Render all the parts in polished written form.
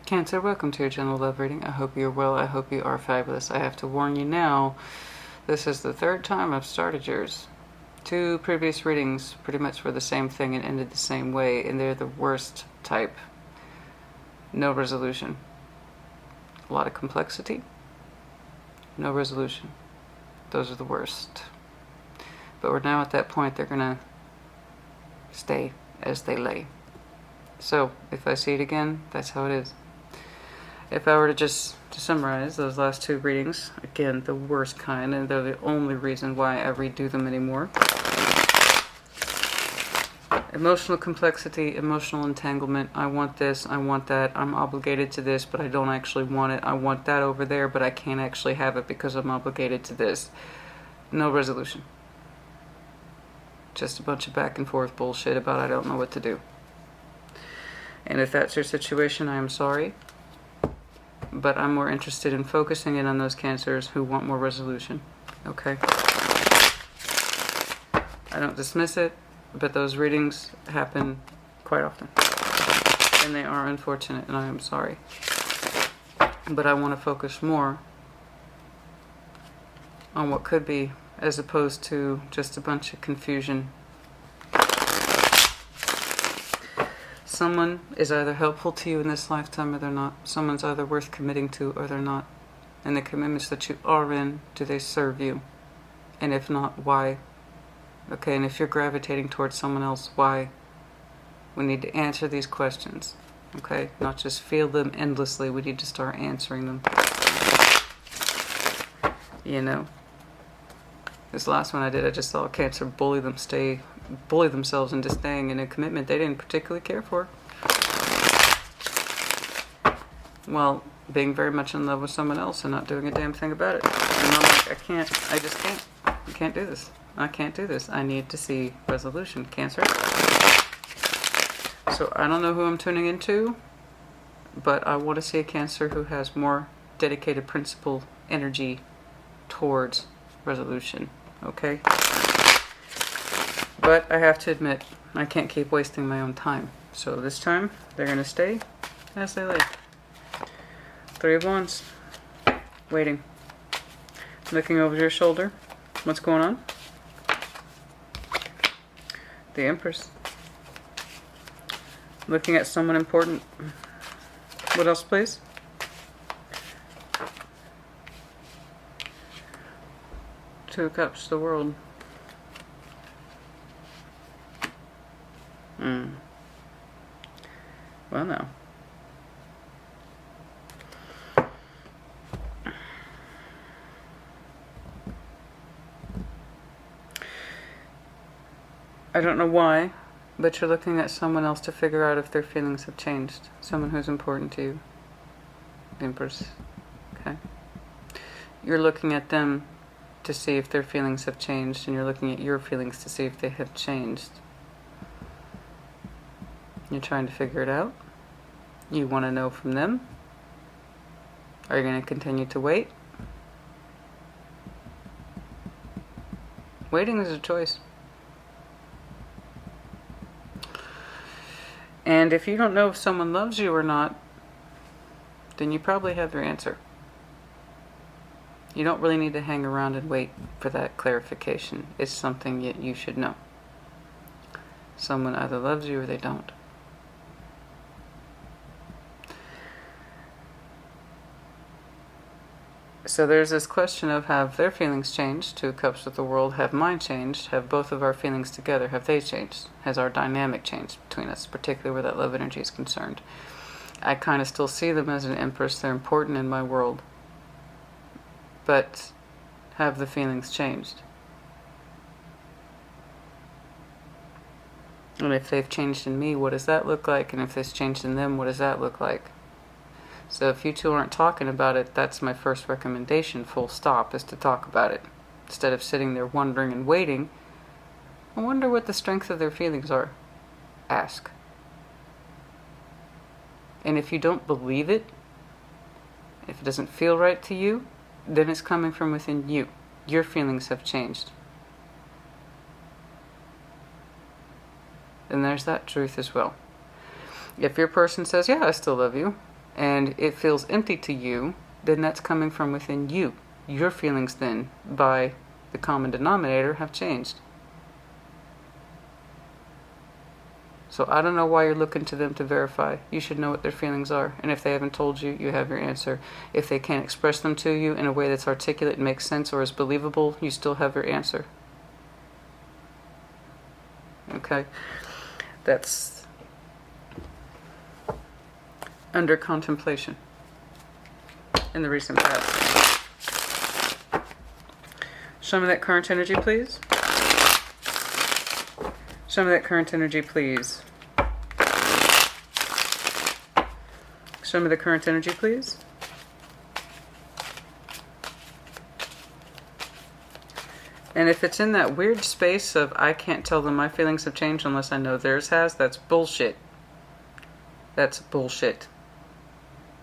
Cancer, welcome to your general love reading. I hope you're well. I hope you are fabulous. I have to warn you now, this is the third time I've started yours. 2 previous readings pretty much were the same thing and ended the same way, and they're the worst type. No resolution. A lot of complexity. No resolution. Those are the worst. But we're now at that point they're going to stay as they lay. So, if I see it again, that's how it is. If I were to summarize those last 2 readings, again, the worst kind, and they're the only reason why I redo them anymore. Emotional complexity, emotional entanglement. I want this, I want that, I'm obligated to this, but I don't actually want it. I want that over there, but I can't actually have it because I'm obligated to this. No resolution. Just a bunch of back and forth bullshit about I don't know what to do. And if that's your situation, I am sorry. But I'm more interested in focusing in on those Cancers who want more resolution. Okay? I don't dismiss it, but those readings happen quite often. And they are unfortunate, and I am sorry. But I want to focus more on what could be, as opposed to just a bunch of confusion. Someone is either helpful to you in this lifetime or they're not. Someone's either worth committing to or they're not. And the commitments that you are in, do they serve you? And if not, why? Okay, and if you're gravitating towards someone else, why? We need to answer these questions. Okay? Not just feel them endlessly. We need to start answering them. You know? This last one I did, I just saw a Cancer bully themselves into staying in a commitment they didn't particularly care for. Well, being very much in love with someone else and not doing a damn thing about it. And I'm like, I just can't. I can't do this. I can't do this. I need to see resolution. Cancer. So I don't know who I'm tuning into, but I want to see a Cancer who has more dedicated principle energy towards resolution. Okay? But I have to admit, I can't keep wasting my own time. So this time, they're going to stay as they lay. 3 of Wands. Waiting. Looking over your shoulder. What's going on? The Empress. Looking at someone important. What else, please? Two of Cups, the World. Well, no. I don't know why, but you're looking at someone else to figure out if their feelings have changed. Someone who's important to you. The Empress. Okay. You're looking at them to see if their feelings have changed, and you're looking at your feelings to see if they have changed. You're trying to figure it out. You want to know from them. Are you going to continue to wait? Waiting is a choice. And if you don't know if someone loves you or not, then you probably have your answer. You don't really need to hang around and wait for that clarification. It's something that you should know. Someone either loves you or they don't. So there's this question of, have their feelings changed? 2 of Cups with the World. Have mine changed? Have both of our feelings together, have they changed? Has our dynamic changed between us, particularly where that love energy is concerned? I kind of still see them as an Empress. They're important in my world. But have the feelings changed? And if they've changed in me, what does that look like? And if it's changed in them, what does that look like? So if you two aren't talking about it, that's my first recommendation, full stop, is to talk about it. Instead of sitting there wondering and waiting, I wonder what the strength of their feelings are. Ask. And if you don't believe it, if it doesn't feel right to you, then it's coming from within you. Your feelings have changed. And there's that truth as well. If your person says, yeah, I still love you, and it feels empty to you, then that's coming from within you. Your feelings then, by the common denominator, have changed. So I don't know why you're looking to them to verify. You should know what their feelings are. And if they haven't told you, you have your answer. If they can't express them to you in a way that's articulate and makes sense or is believable, you still have your answer. Okay? That's under contemplation in the recent past. Show me that current energy, please. Show me that current energy, please. Show me the current energy, please. And if it's in that weird space of I can't tell them my feelings have changed unless I know theirs has, that's bullshit. That's bullshit.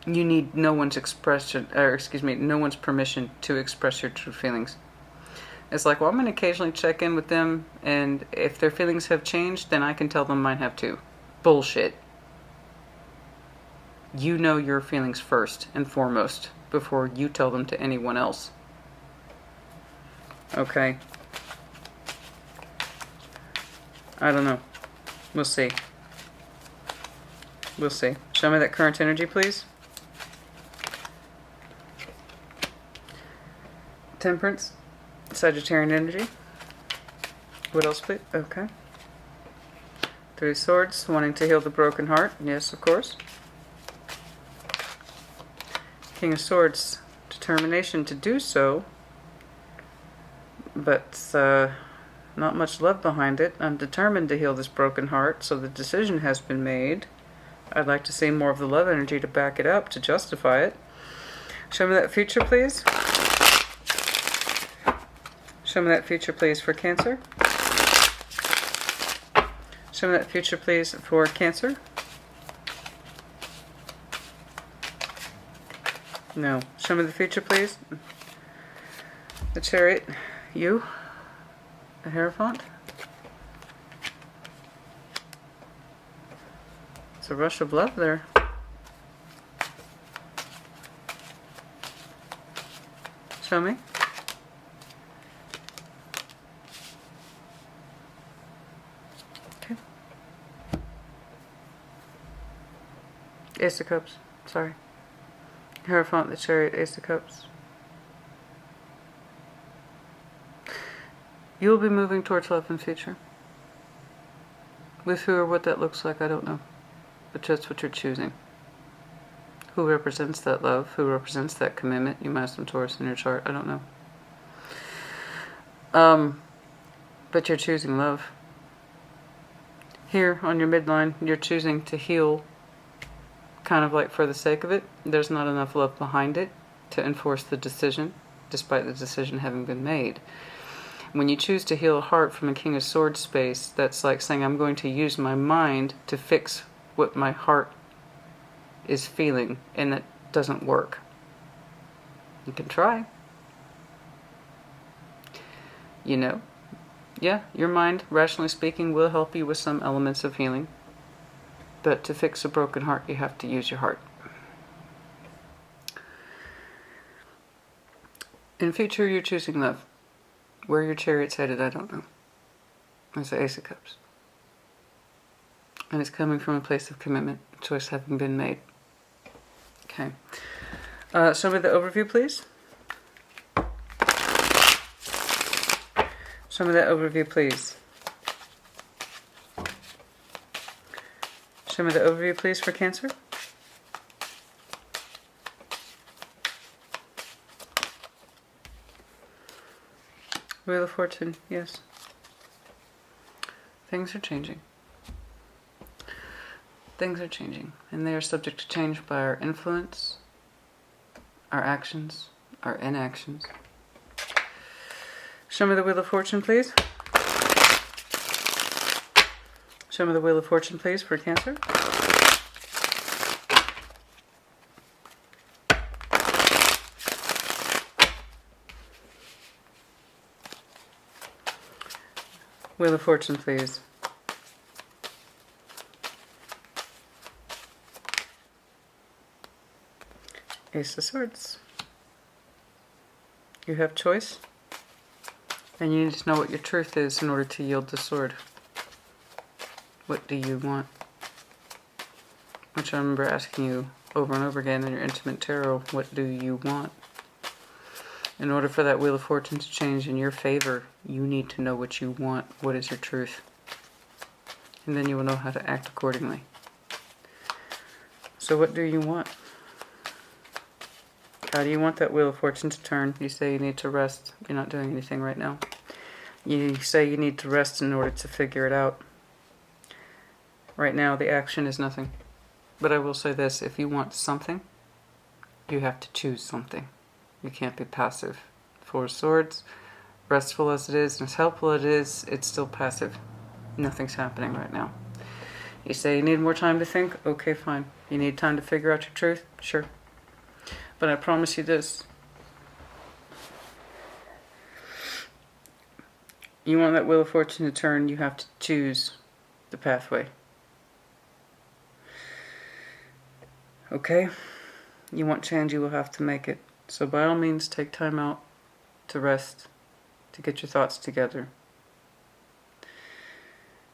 You need no one's expression, or excuse me, no one's permission to express your true feelings. It's like, well, I'm going to occasionally check in with them, and if their feelings have changed, then I can tell them mine have too. Bullshit. You know your feelings first and foremost before you tell them to anyone else. Okay? I don't know. We'll see. We'll see. Show me that current energy, please. Temperance. Sagittarian energy. What else, please? Okay. Three of Swords, wanting to heal the broken heart. Yes, of course. King of Swords, determination to do so, but not much love behind it. I'm determined to heal this broken heart, so the decision has been made. I'd like to see more of the love energy to back it up, to justify it. Show me that future, please. Show me that future, please, for Cancer. Show me that future, please, for Cancer. No. Show me the future, please. The Chariot. You. The Hierophant. It's a rush of love there. Show me. Okay. Ace of Cups. Sorry. Hierophant, the Chariot, Ace of Cups. You will be moving towards love in the future. With who or what that looks like, I don't know. But that's what you're choosing. Who represents that love? Who represents that commitment? You might have some Taurus in your chart. I don't know. But you're choosing love. Here on your midline, you're choosing to heal kind of like for the sake of it. There's not enough love behind it to enforce the decision, despite the decision having been made. When you choose to heal a heart from a King of Swords space, that's like saying I'm going to use my mind to fix what my heart is feeling, and that doesn't work. You can try. You know, yeah, your mind, rationally speaking, will help you with some elements of healing. But to fix a broken heart, you have to use your heart. In future, you're choosing love. Where your Chariot's headed, I don't know. It's the Ace of Cups. And it's coming from a place of commitment, choice having been made. Okay. Show me the overview, please. Show me that overview, please. Show me the overview, please, for Cancer. Wheel of Fortune, yes. Things are changing. Things are changing, and they are subject to change by our influence, our actions, our inactions. Show me the Wheel of Fortune, please. Show me the Wheel of Fortune, please, for Cancer. Wheel of Fortune, please. Ace of Swords. You have choice, and you need to know what your truth is in order to yield the sword. What do you want? Which I remember asking you over and over again in your intimate tarot, what do you want? In order for that Wheel of Fortune to change in your favor, you need to know what you want. What is your truth? And then you will know how to act accordingly. So what do you want? How do you want that Wheel of Fortune to turn? You say you need to rest. You're not doing anything right now. You say you need to rest in order to figure it out. Right now, the action is nothing. But I will say this, if you want something, you have to choose something. You can't be passive. Four of Swords, restful as it is, and as helpful as it is, it's still passive. Nothing's happening right now. You say you need more time to think? Okay, fine. You need time to figure out your truth? Sure. But I promise you this. You want that Wheel of Fortune to turn, you have to choose the pathway. Okay? You want change, you will have to make it. So by all means, take time out to rest, to get your thoughts together.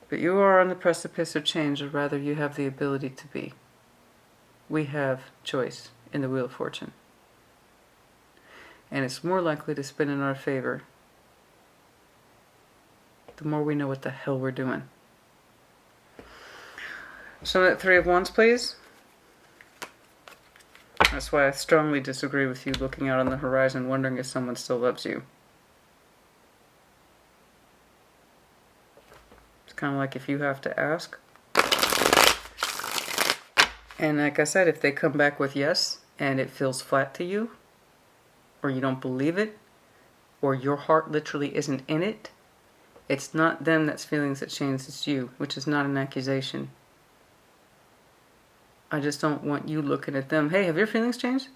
But you are on the precipice of change, or rather you have the ability to be. We have choice in the Wheel of Fortune. And it's more likely to spin in our favor the more we know what the hell we're doing. So that Three of Wands, please. That's why I strongly disagree with you looking out on the horizon wondering if someone still loves you. It's kind of like if you have to ask. And like I said, if they come back with yes, and it feels flat to you, or you don't believe it, or your heart literally isn't in it, it's not them that's feelings that change, it's you, which is not an accusation. I just don't want you looking at them. Hey, have your feelings changed?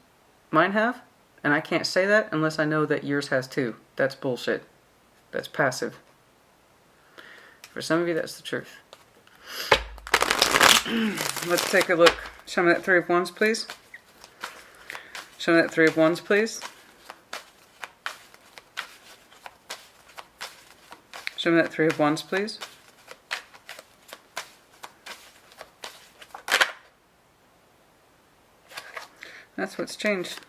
Mine have. And I can't say that unless I know that yours has too. That's bullshit. That's passive. For some of you, that's the truth. Let's take a look. Show me that Three of Wands, please. Show me that Three of Wands, please. Show me that Three of Wands, please. That's what's changed.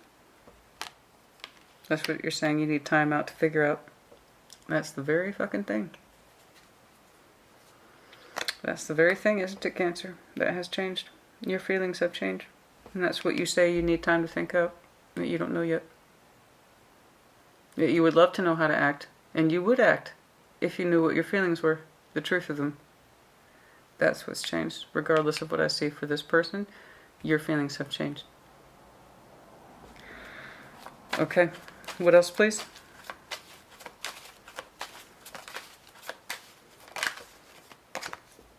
That's what you're saying you need time out to figure out. That's the very fucking thing. That's the very thing, isn't it, Cancer? That has changed. Your feelings have changed. And that's what you say you need time to think out. That you don't know yet. That you would love to know how to act. And you would act if you knew what your feelings were. The truth of them. That's what's changed. Regardless of what I see for this person, your feelings have changed. Okay, what else, please?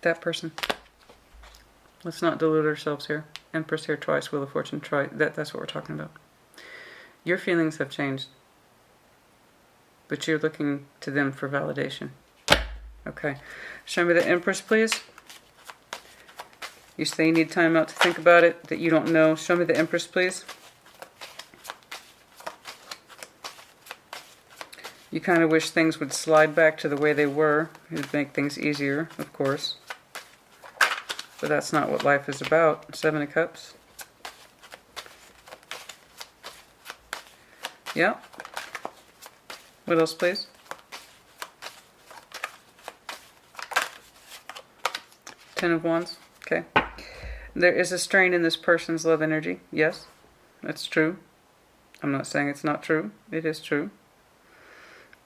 That person. Let's not delude ourselves here. Empress here twice, Wheel of Fortune twice. That's what we're talking about. Your feelings have changed. But you're looking to them for validation. Okay. Show me the Empress, please. You say you need time out to think about it, that you don't know. Show me the Empress, please. You kind of wish things would slide back to the way they were. It would make things easier, of course. But that's not what life is about. Seven of Cups. Yeah. What else, please? Ten of Wands. Okay. There is a strain in this person's love energy. Yes, that's true. I'm not saying it's not true. It is true.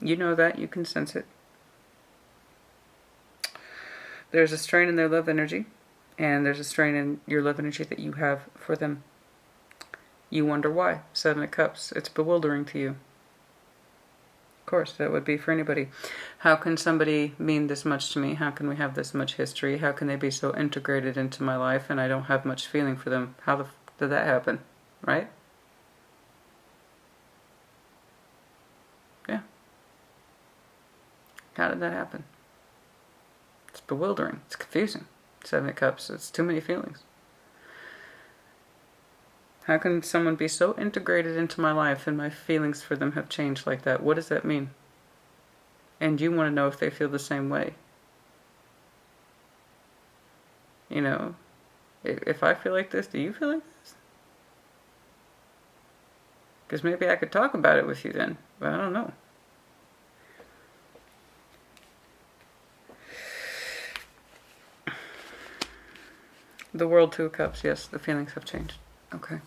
You know that. You can sense it. There's a strain in their love energy. And there's a strain in your love energy that you have for them. You wonder why. Seven of Cups. It's bewildering to you. Of course, that would be for anybody. How can somebody mean this much to me? How can we have this much history? How can they be so integrated into my life and I don't have much feeling for them? How the f did that happen? Right? Yeah. How did that happen? It's bewildering. It's confusing. Seven of Cups. It's too many feelings. How can someone be so integrated into my life and my feelings for them have changed like that? What does that mean? And you want to know if they feel the same way. You know, if I feel like this, do you feel like this? Because maybe I could talk about it with you then, but I don't know. The World, Two of Cups. Yes, the feelings have changed. Okay.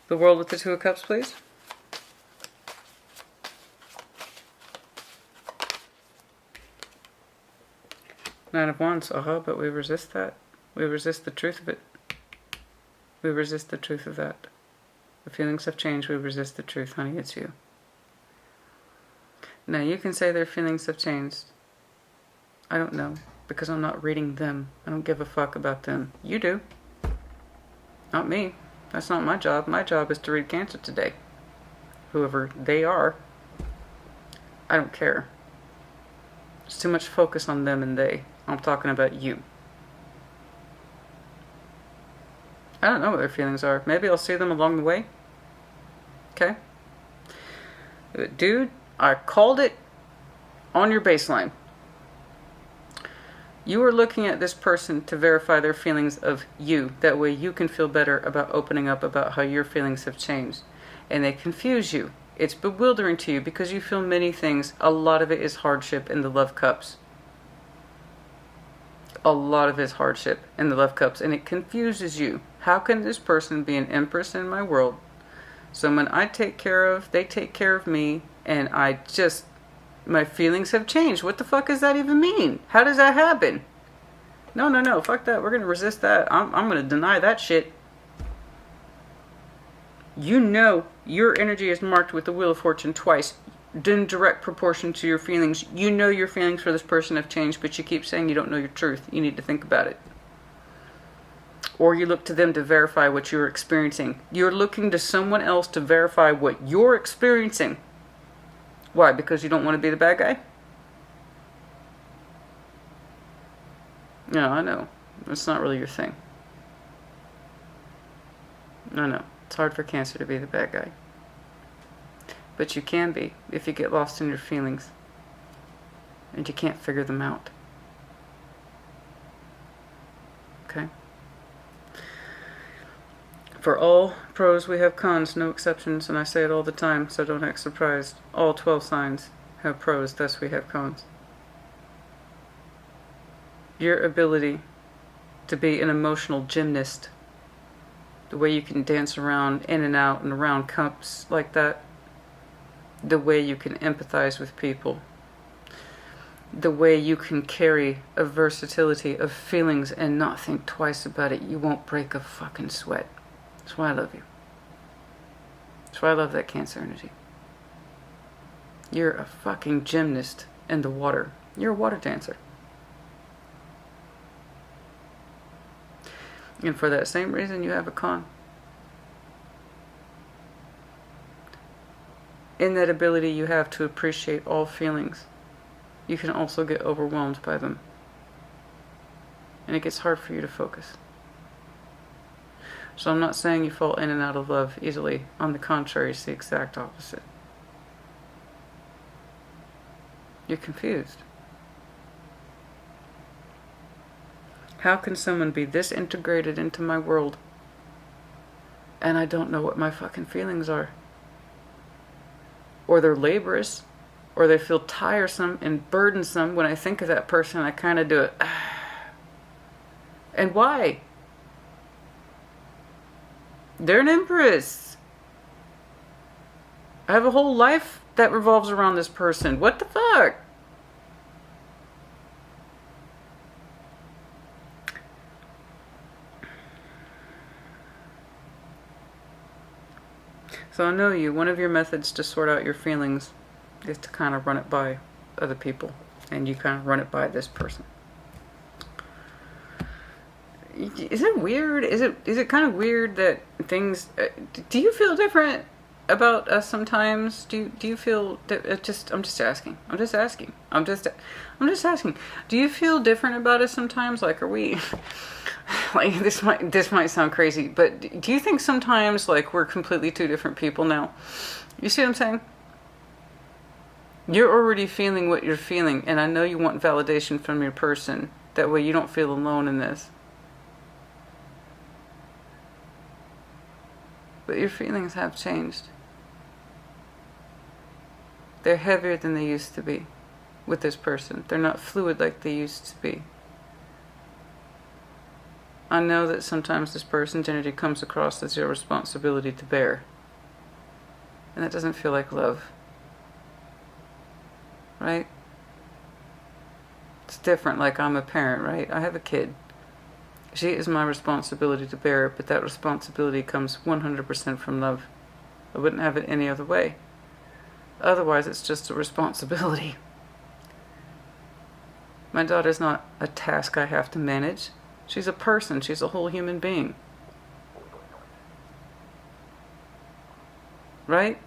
The World with the Two of Cups, please. Nine of Wands. But we resist that. We resist the truth of it. We resist the truth of that. The feelings have changed. We resist the truth, honey. It's you. Now, you can say their feelings have changed. I don't know, because I'm not reading them. I don't give a fuck about them. You do. Not me. That's not my job. My job is to read Cancer today. Whoever they are. I don't care. There's too much focus on them and they. I'm talking about you. I don't know what their feelings are. Maybe I'll see them along the way. Okay? Dude, I called it on your baseline. You are looking at this person to verify their feelings of you. That way you can feel better about opening up about how your feelings have changed. And they confuse you. It's bewildering to you because you feel many things. A lot of it is hardship in the love cups. A lot of it is hardship in the love cups. And it confuses you. How can this person be an empress in my world? Someone I take care of, they take care of me, and my feelings have changed. What the fuck does that even mean? How does that happen? No, fuck that. We're going to resist that. I'm going to deny that shit. You know your energy is marked with the Wheel of Fortune twice, in direct proportion to your feelings. You know your feelings for this person have changed, but you keep saying you don't know your truth. You need to think about it. Or you look to them to verify what you're experiencing. You're looking to someone else to verify what you're experiencing. Why? Because you don't want to be the bad guy? No, I know. It's not really your thing. No. It's hard for Cancer to be the bad guy. But you can be if you get lost in your feelings. And you can't figure them out. Okay? For all pros, we have cons, no exceptions, and I say it all the time, so don't act surprised. All 12 signs have pros, thus we have cons. Your ability to be an emotional gymnast, the way you can dance around, in and out, and around cups like that, the way you can empathize with people, the way you can carry a versatility of feelings and not think twice about it. You won't break a fucking sweat. That's why I love you. That's why I love that Cancer energy. You're a fucking gymnast in the water. You're a water dancer. And for that same reason, you have a con. In that ability you have to appreciate all feelings, you can also get overwhelmed by them. And it gets hard for you to focus. So I'm not saying you fall in and out of love easily. On the contrary, it's the exact opposite. You're confused. How can someone be this integrated into my world and I don't know what my fucking feelings are? Or they're laborious, or they feel tiresome and burdensome. When I think of that person, I kind of do it. And why? They're an empress. I have a whole life that revolves around this person. What the fuck? So I know you. One of your methods to sort out your feelings is to kind of run it by other people. And you kind of run it by this person. Is it weird? Is it kind of weird that things... do you feel different? about us sometimes? Do you feel I'm just asking. I'm just asking. Do you feel different about us sometimes? Like, are we like, this might sound crazy, but do you think sometimes like we're completely two different people now? You see what I'm saying? You're already feeling what you're feeling, and I know you want validation from your person. That way you don't feel alone in this. But your feelings have changed. They're heavier than they used to be with this person. They're not fluid like they used to be. I know that sometimes this person's energy comes across as your responsibility to bear. And that doesn't feel like love. Right? It's different, like I'm a parent, right? I have a kid. She is my responsibility to bear, but that responsibility comes 100% from love. I wouldn't have it any other way. Otherwise, it's just a responsibility. My daughter's not a task I have to manage. She's a person. She's a whole human being. Right?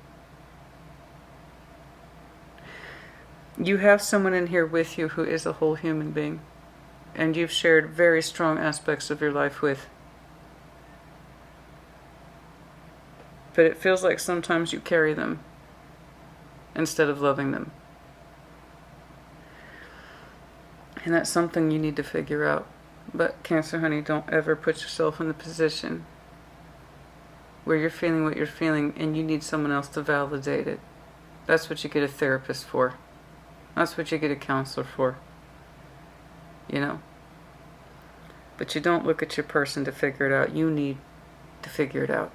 You have someone in here with you who is a whole human being. And you've shared very strong aspects of your life with. But it feels like sometimes you carry them instead of loving them. And that's something you need to figure out. But Cancer, honey, don't ever put yourself in the position where you're feeling what you're feeling and you need someone else to validate it. That's what you get a therapist for. That's what you get a counselor for. You know? But you don't look at your person to figure it out. You need to figure it out.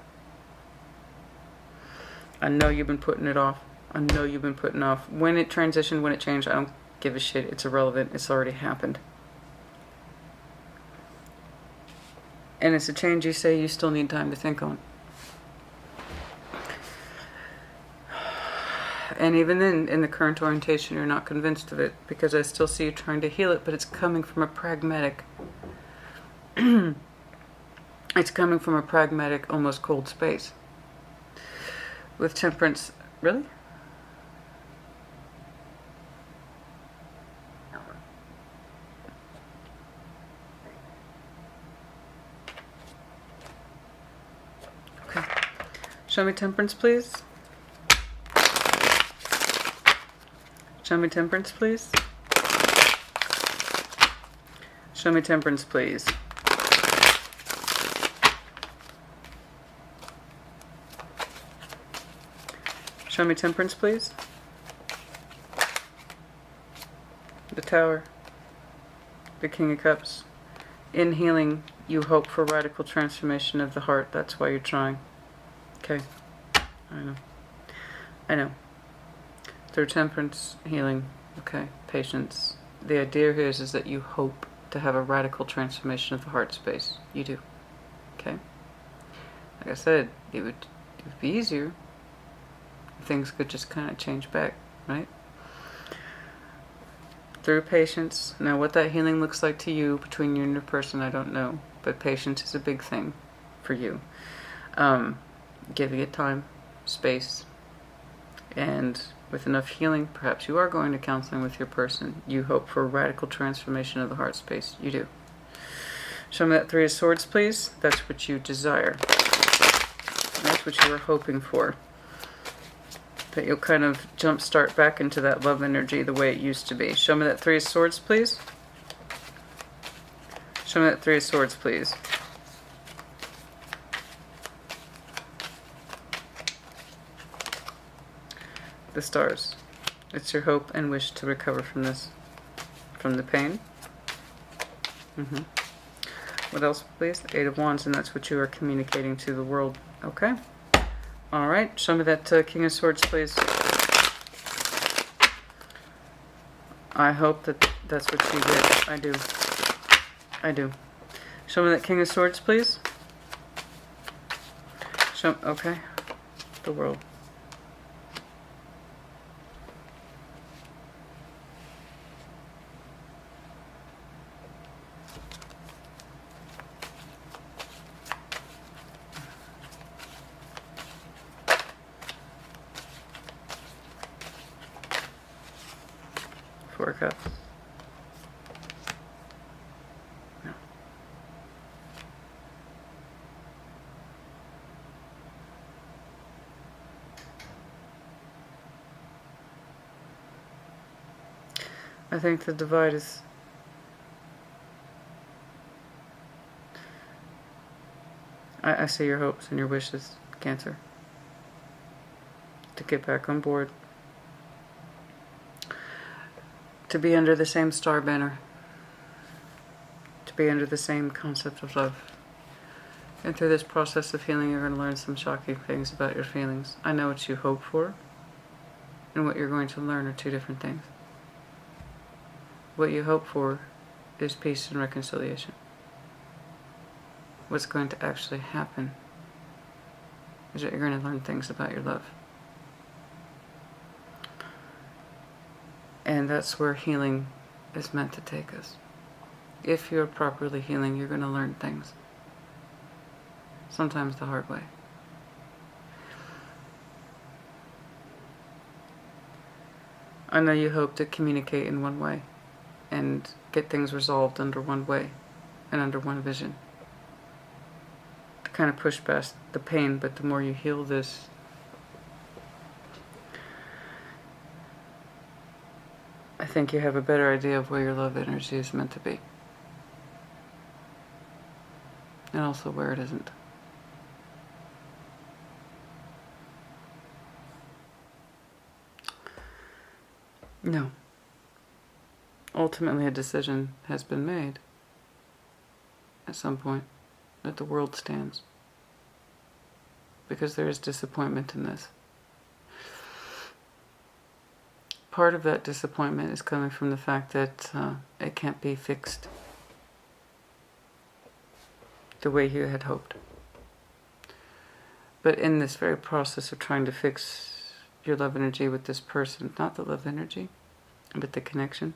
I know you've been putting it off. I know you've been putting off. When it transitioned, when it changed, I don't give a shit. It's irrelevant. It's already happened. And it's a change you say you still need time to think on. And even then, in the current orientation, you're not convinced of it. Because I still see you trying to heal it, but it's coming from a pragmatic... it's coming from a pragmatic, almost cold space. With Temperance... Really? Okay. Show me Temperance, please. Show me Temperance, please. Show me Temperance, please. Show me Temperance, please. The Tower. The King of Cups. In healing, you hope for radical transformation of the heart. That's why you're trying. Okay. I know. I know. Through Temperance, healing. Okay. Patience. The idea here is that you hope to have a radical transformation of the heart space. You do. Okay. Like I said, it would be easier. Things could just kind of change back, right? Through patience. Now, what that healing looks like to you, between you and your person, I don't know. But patience is a big thing for you. Giving it time, space, and with enough healing, perhaps you are going to counseling with your person. You hope for a radical transformation of the heart space. You do. Show me that Three of Swords, please. That's what you desire. That's what you were hoping for. That you'll kind of jumpstart back into that love energy the way it used to be. Show me that Three of Swords, please. Show me that Three of Swords, please. The Stars. It's your hope and wish to recover from this. From the pain. What else, please? The Eight of Wands, and that's what you are communicating to the world. Okay. Alright, show me that King of Swords, please. I hope that that's what you get. I do. I do. Show me that King of Swords, please. Okay. The World. Four of Cups. No. I think the divide is... I see your hopes and your wishes, Cancer, to get back on board, to be under the same star banner, to be under the same concept of love. And through this process of healing, you're going to learn some shocking things about your feelings. I know what you hope for and what you're going to learn are two different things. What you hope for is peace and reconciliation. What's going to actually happen is that you're going to learn things about your love. And that's where healing is meant to take us. If you're properly healing, you're going to learn things. Sometimes the hard way. I know you hope to communicate in one way and get things resolved under one way and under one vision. To kind of push past the pain, but the more you heal this, I think you have a better idea of where your love energy is meant to be. And also where it isn't. No. Ultimately, a decision has been made at some point that the world stands. Because there is disappointment in this. Part of that disappointment is coming from the fact that it can't be fixed the way you had hoped. But in this very process of trying to fix your love energy with this person, not the love energy, but the connection,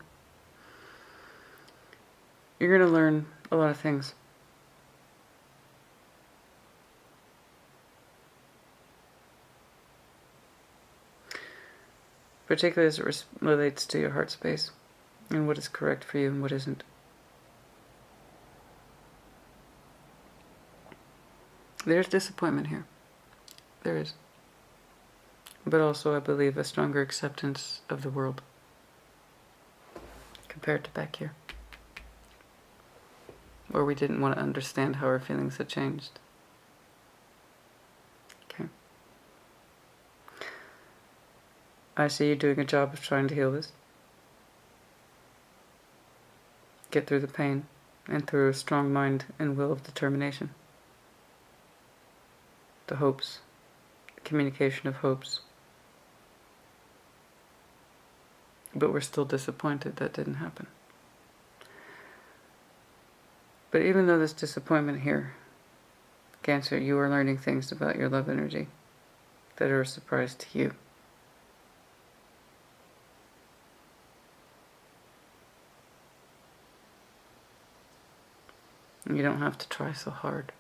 you're going to learn a lot of things. Particularly as it relates to your heart space and what is correct for you and what isn't. There's disappointment here. There is. But also, I believe, a stronger acceptance of the world compared to back here, where we didn't want to understand how our feelings had changed. Okay. I see you doing a job of trying to heal this. Get through the pain, and through a strong mind and will of determination. The hopes, the communication of hopes. But we're still disappointed that didn't happen. But even though there's disappointment here, Cancer, you are learning things about your love energy that are a surprise to you. You don't have to try so hard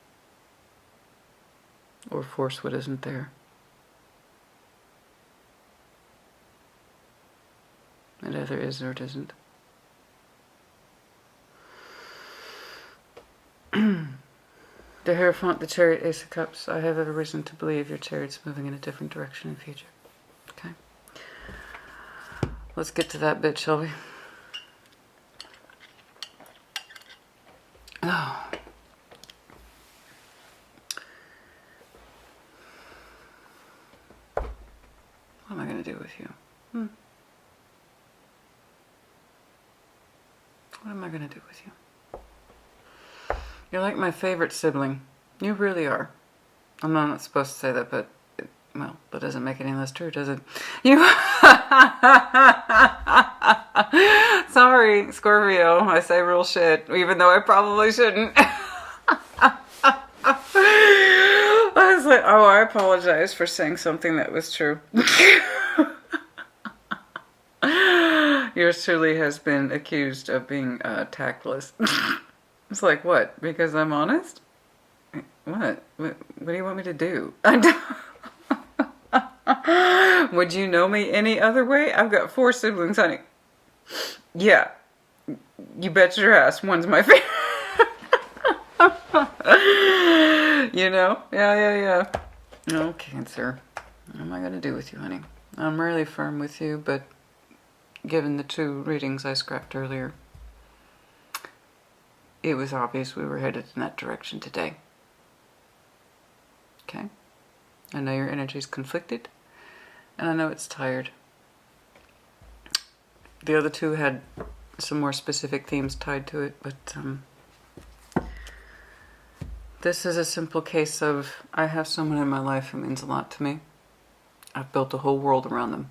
or force what isn't there. It either is or it isn't. The Hierophant, the Chariot, Ace of Cups. I have every reason to believe your Chariot's moving in a different direction in the future. Okay. Let's get to that bit, shall we? Oh. What am I going to do with you? What am I going to do with you? You're like my favorite sibling. You really are. I'm not supposed to say that, but, well, that doesn't make it any less true, does it? You... Sorry, Scorpio. I say real shit, even though I probably shouldn't. I was like, oh, I apologize for saying something that was true. Yours truly has been accused of being tactless. It's like, what? Because I'm honest? What? What do you want me to do? Would you know me any other way? I've got 4 siblings, honey. Yeah. You bet your ass. One's my favorite. You know? Yeah. No, Cancer. What am I going to do with you, honey? I'm really firm with you, but given the 2 readings I scrapped earlier, it was obvious we were headed in that direction today. Okay? I know your energy's conflicted, and I know it's tired. The other 2 had some more specific themes tied to it, but this is a simple case of I have someone in my life who means a lot to me. I've built a whole world around them.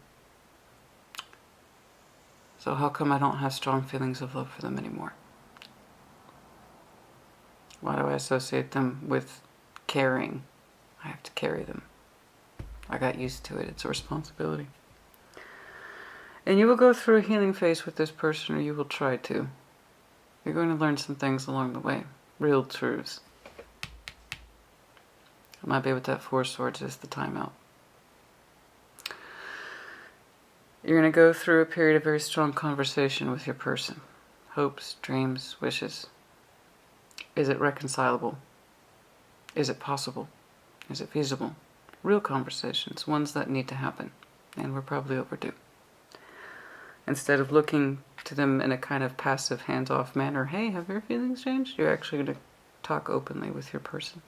So how come I don't have strong feelings of love for them anymore? Why do I associate them with caring? I have to carry them. I got used to it. It's a responsibility. And you will go through a healing phase with this person, or you will try to. You're going to learn some things along the way. Real truths. I might be with that 4 swords as the timeout. You're going to go through a period of very strong conversation with your person. Hopes, dreams, wishes. Is it reconcilable? Is it possible? Is it feasible? Real conversations, ones that need to happen. And we're probably overdue. Instead of looking to them in a kind of passive, hands-off manner, hey, have your feelings changed? You're actually going to talk openly with your person.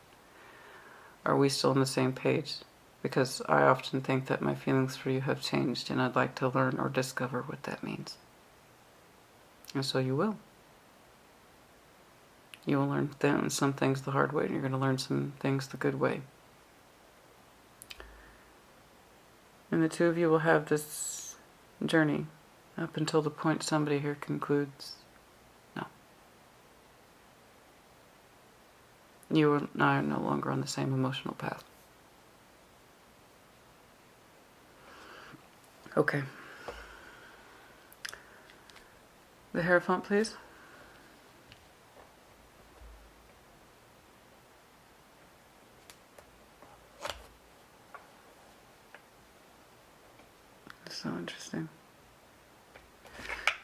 Are we still on the same page? Because I often think that my feelings for you have changed, and I'd like to learn or discover what that means. And so you will. You will learn some things the hard way, and you're going to learn some things the good way. And the 2 of you will have this journey up until the point somebody here concludes, no. You and I are no longer on the same emotional path. Okay. The Hierophant, please. So interesting.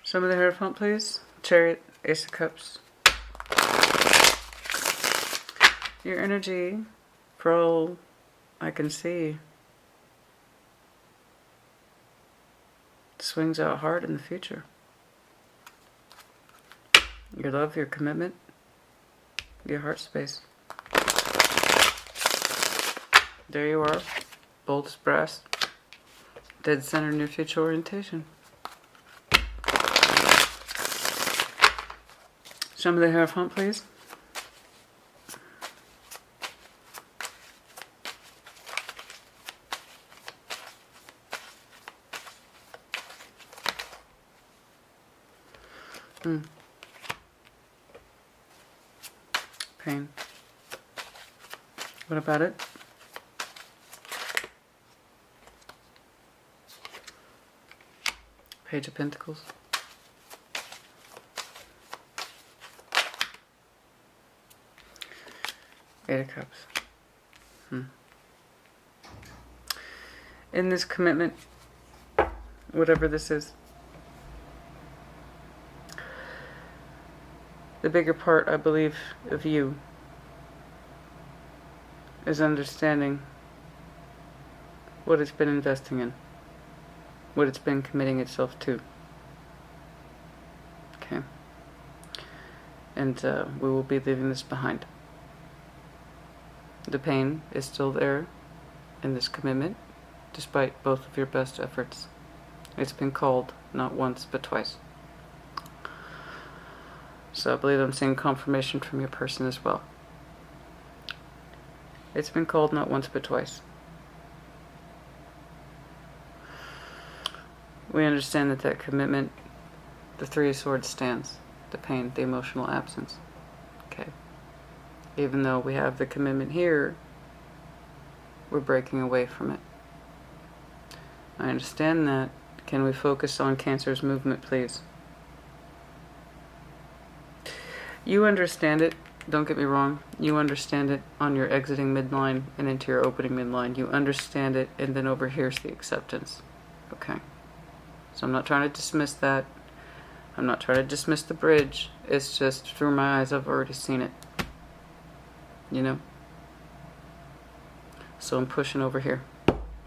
Some of the Hierophant, please. Chariot, Ace of Cups. Your energy, for all I can see, swings out hard in the future. Your love, your commitment, your heart space. There you are, bold as brass, dead center in your future orientation. Show me the Hierophant, please. Pain. What about it? Page of Pentacles. Eight of Cups. In this commitment, whatever this is, the bigger part, I believe, of you is understanding what it's been investing in, what it's been committing itself to. Okay. And we will be leaving this behind. The pain is still there in this commitment, despite both of your best efforts. It's been called not once, but twice. So I believe I'm seeing confirmation from your person as well. It's been called not once, but twice. We understand that that commitment, the 3 of Swords stands. The pain, the emotional absence. Okay. Even though we have the commitment here, we're breaking away from it. I understand that. Can we focus on Cancer's movement, please? You understand it. Don't get me wrong. You understand it on your exiting midline and into your opening midline. You understand it, and then over here's the acceptance. Okay. So I'm not trying to dismiss that. I'm not trying to dismiss the bridge. It's just through my eyes, I've already seen it. You know? So I'm pushing over here,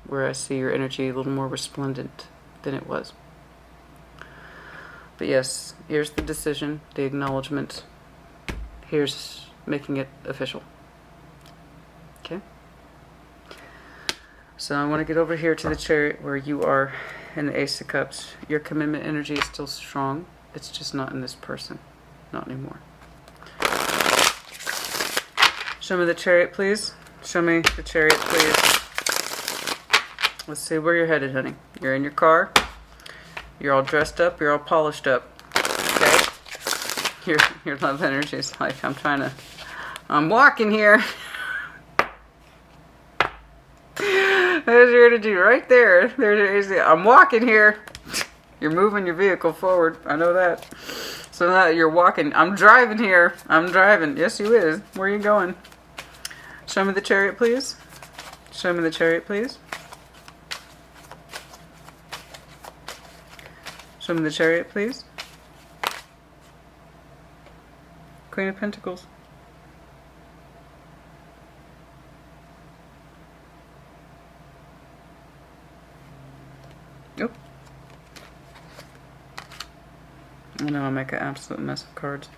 where I see your energy a little more resplendent than it was. But yes, here's the decision, the acknowledgement. Here's making it official. Okay? So I want to get over here to the Chariot where you are in the Ace of Cups. Your commitment energy is still strong. It's just not in this person. Not anymore. Show me the Chariot, please. Show me the Chariot, please. Let's see where you're headed, honey. You're in your car. You're all dressed up. You're all polished up. Okay? Your love energy is like, I'm walking here. There's your energy right there. I'm walking here. You're moving your vehicle forward. I know that. So now you're walking. I'm driving here. I'm driving. Yes, you is. Where are you going? Show me the Chariot, please. Show me the Chariot, please. Show me the Chariot, please. Queen of Pentacles. Nope. I know I make an absolute mess of cards.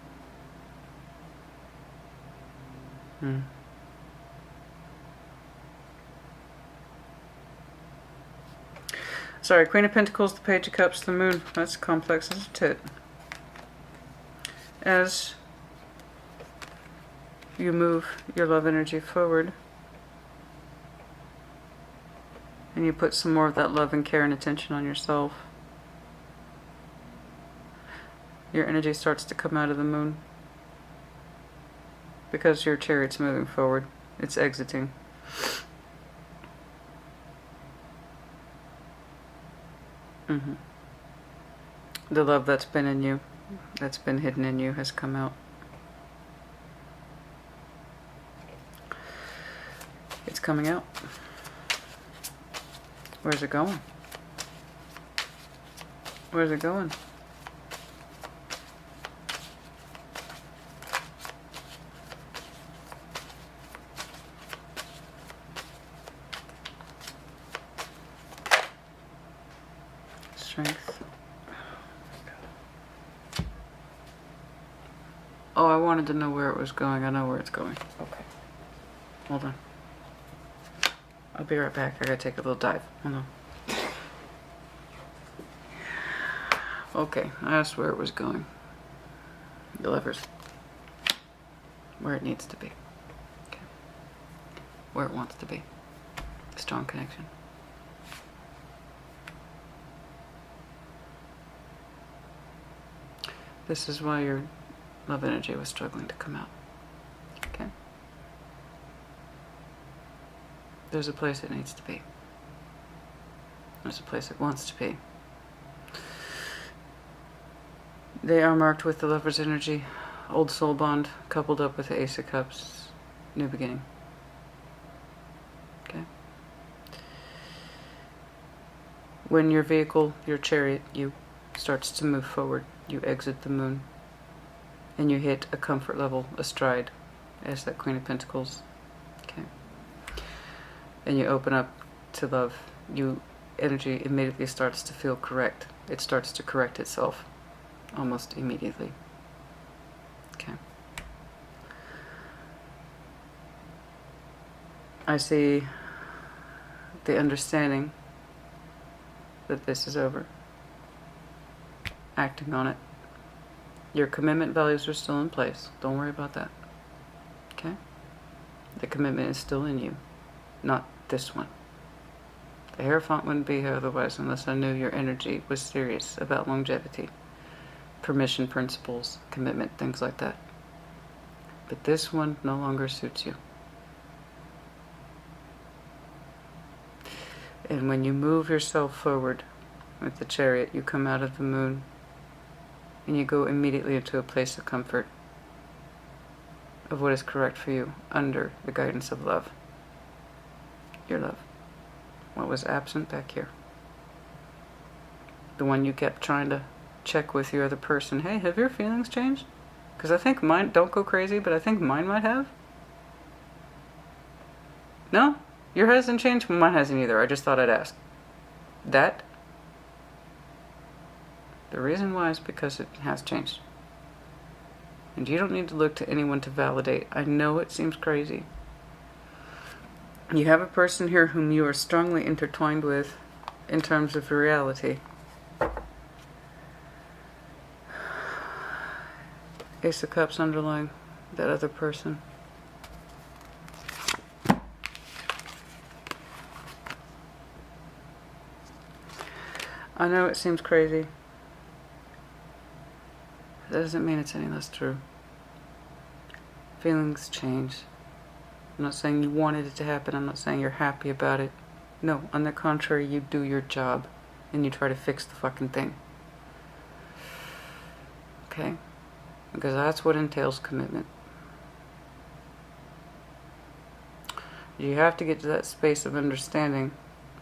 Sorry, Queen of Pentacles, the Page of Cups, the Moon. That's complex as a tit. As you move your love energy forward, and you put some more of that love and care and attention on yourself, your energy starts to come out of the Moon. Because your Chariot's moving forward. It's exiting. The love that's been in you, that's been hidden in you, has come out. It's coming out. Where's it going? Where's it going? Strength. Oh, I wanted to know where it was going. I know where it's going. Okay. Hold on. I'll be right back. I gotta take a little dive. Hold on. Okay, I asked where it was going. The levers. Where it needs to be. Okay. Where it wants to be. Strong connection. This is why your love energy was struggling to come out. Okay? There's a place it needs to be. There's a place it wants to be. They are marked with the Lover's energy, old soul bond, coupled up with the Ace of Cups, new beginning. Okay? When your vehicle, your Chariot, you starts to move forward, you exit the Moon, and you hit a comfort level, a stride, as that Queen of Pentacles. Okay. And you open up to love. Your energy immediately starts to feel correct. It starts to correct itself almost immediately. Okay. I see the understanding that this is over. Acting on it. Your commitment values are still in place. Don't worry about that. Okay? The commitment is still in you. Not this one. The Hierophant wouldn't be here otherwise unless I knew your energy was serious about longevity, permission principles, commitment, things like that. But this one no longer suits you. And when you move yourself forward with the Chariot, you come out of the Moon and you go immediately into a place of comfort, of what is correct for you, under the guidance of love. Your love. What was absent back here. The one you kept trying to check with your other person. Hey, have your feelings changed? Because I think mine, don't go crazy, but I think mine might have. No? Your hasn't changed? Well, mine hasn't either. I just thought I'd ask. That? The reason why is because it has changed. And you don't need to look to anyone to validate. I know it seems crazy. You have a person here whom you are strongly intertwined with in terms of reality. Ace of Cups underlying that other person. I know it seems crazy. That doesn't mean it's any less true. Feelings change. I'm not saying you wanted it to happen. I'm not saying you're happy about it. No, on the contrary, you do your job and you try to fix the fucking thing. Okay? Because that's what entails commitment. You have to get to that space of understanding.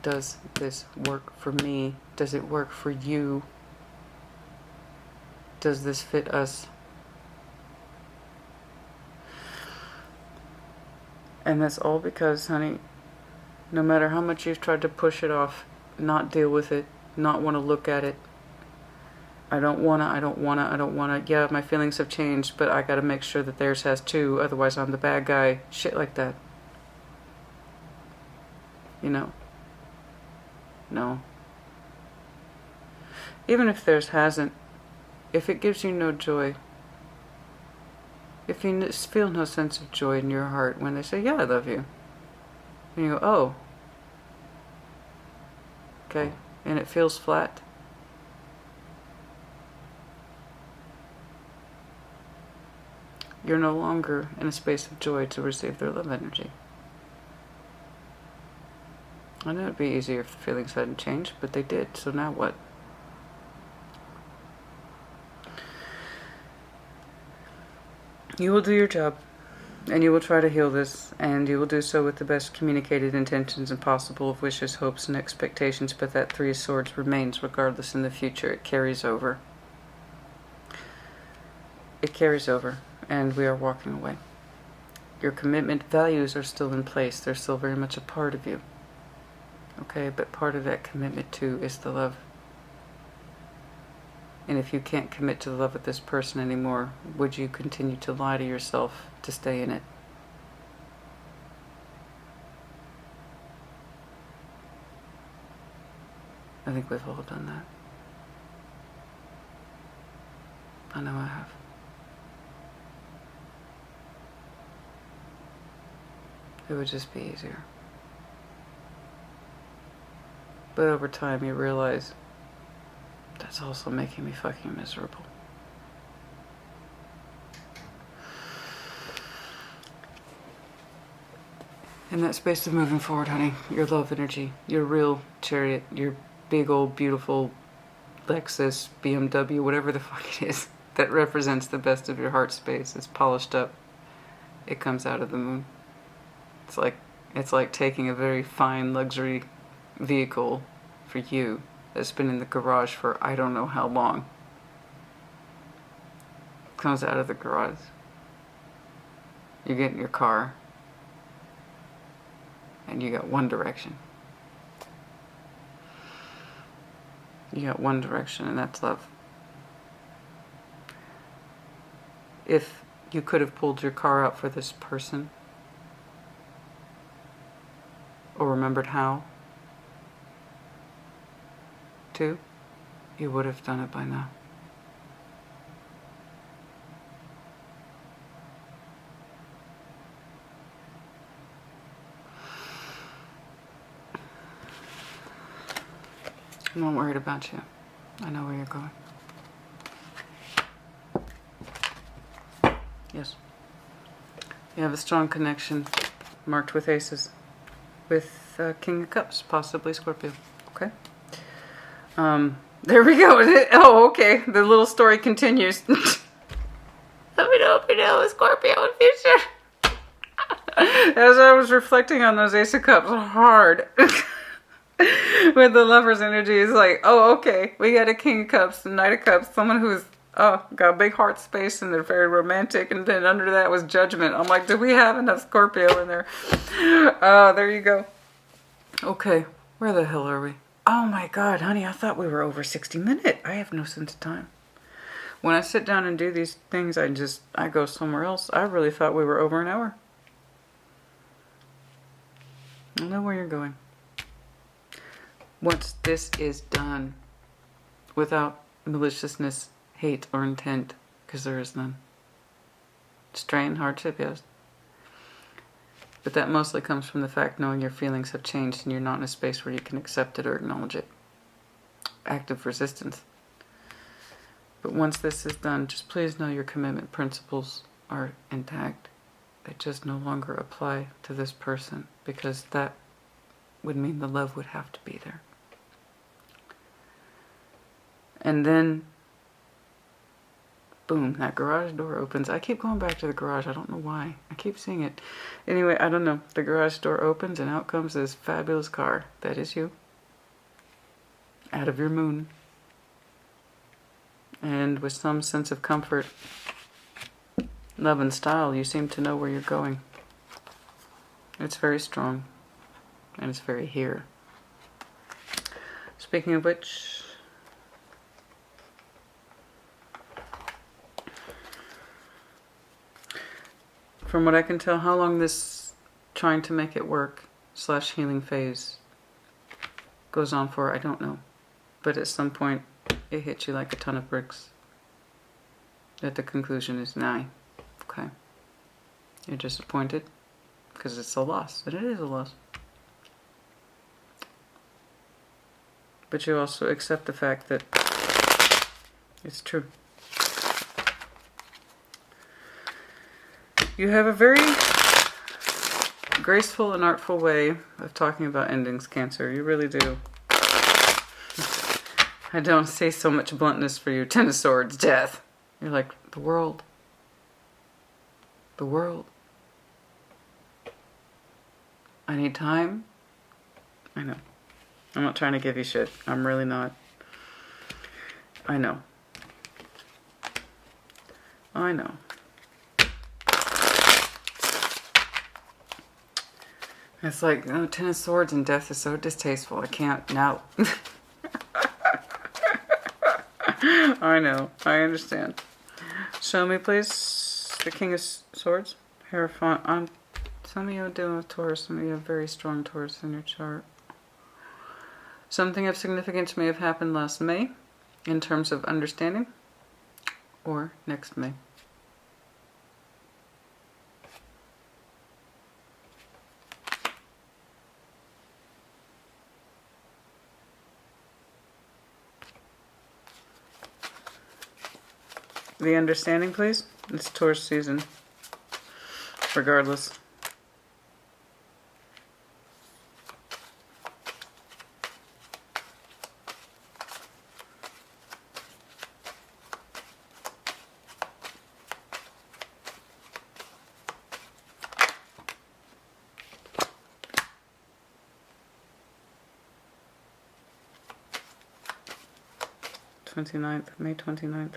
Does this work for me? Does it work for you? Does this fit us? And that's all because, honey, no matter how much you've tried to push it off, not deal with it, not want to look at it, I don't wanna, yeah, my feelings have changed, but I gotta make sure that theirs has too, otherwise I'm the bad guy, shit like that. You know? No. Even if theirs hasn't, if it gives you no joy, if you feel no sense of joy in your heart when they say, yeah, I love you, and you go, oh, okay, and it feels flat, you're no longer in a space of joy to receive their love energy. I know it'd be easier if the feelings hadn't changed, but they did, so now what? You will do your job, and you will try to heal this, and you will do so with the best communicated intentions and possible of wishes, hopes, and expectations, but that Three of Swords remains regardless in the future. It carries over. It carries over, and we are walking away. Your commitment values are still in place. They're still very much a part of you. Okay, but part of that commitment too is the love. And if you can't commit to the love with this person anymore, would you continue to lie to yourself to stay in it? I think we've all done that. I know I have. It would just be easier. But over time you realize that's also making me fucking miserable. In that space of moving forward, honey, your love energy, your real chariot, your big old beautiful Lexus, BMW, whatever the fuck it is, that represents the best of your heart space. It's polished up. It comes out of the moon. It's like taking a very fine luxury vehicle for you that's been in the garage for I don't know how long. Comes out of the garage. You get in your car and you got one direction. You got one direction, and that's love. If you could have pulled your car out for this person, or remembered how to, you would have done it by now. I'm not worried about you. I know where you're going. Yes. You have a strong connection marked with aces. With King of Cups, possibly Scorpio. Okay? There we go. Oh, okay. The little story continues. Let me know if you know a Scorpio in the future. As I was reflecting on those Ace of Cups hard. With the Lover's energy, it's like, oh, okay, we got a King of Cups, a Knight of Cups, someone who's, oh, got a big heart space and they're very romantic, and then under that was Judgment. I'm like, do we have enough Scorpio in there? There you go. Okay, where the hell are we? Oh my God, honey, I thought we were over 60 minutes. I have no sense of time. When I sit down and do these things, I go somewhere else. I really thought we were over an hour. I know where you're going. Once this is done, without maliciousness, hate, or intent, because there is none. Strain, hardship, yes. But that mostly comes from the fact knowing your feelings have changed and you're not in a space where you can accept it or acknowledge it. Active resistance. But once this is done, just please know your commitment principles are intact. They just no longer apply to this person, because that would mean the love would have to be there. And then, boom, that garage door opens. I keep going back to the garage. I don't know why. I keep seeing it. Anyway, I don't know. The garage door opens and out comes this fabulous car. That is you. Out of your moon. And with some sense of comfort, love, and style, you seem to know where you're going. It's very strong. And it's very here. Speaking of which, from what I can tell, how long this trying to make it work / healing phase goes on for, I don't know. But at some point, it hits you like a ton of bricks. That the conclusion is, nah, okay. You're disappointed because it's a loss, and it is a loss. But you also accept the fact that it's true. You have a very graceful and artful way of talking about endings, Cancer. You really do. I don't see so much bluntness for you. Ten of Swords, death. You're like, the world. The world. I need time. I know. I'm not trying to give you shit. I'm really not. I know. I know. It's like, oh, Ten of Swords and death is so distasteful. I can't now. I know. I understand. Show me, please, the King of Swords. Hierophant. Some of you are dealing with Taurus. Some of you have very strong Taurus in your chart. Something of significance may have happened last May in terms of understanding, or next May. The understanding, please. It's Taurus season. Regardless. May 29th.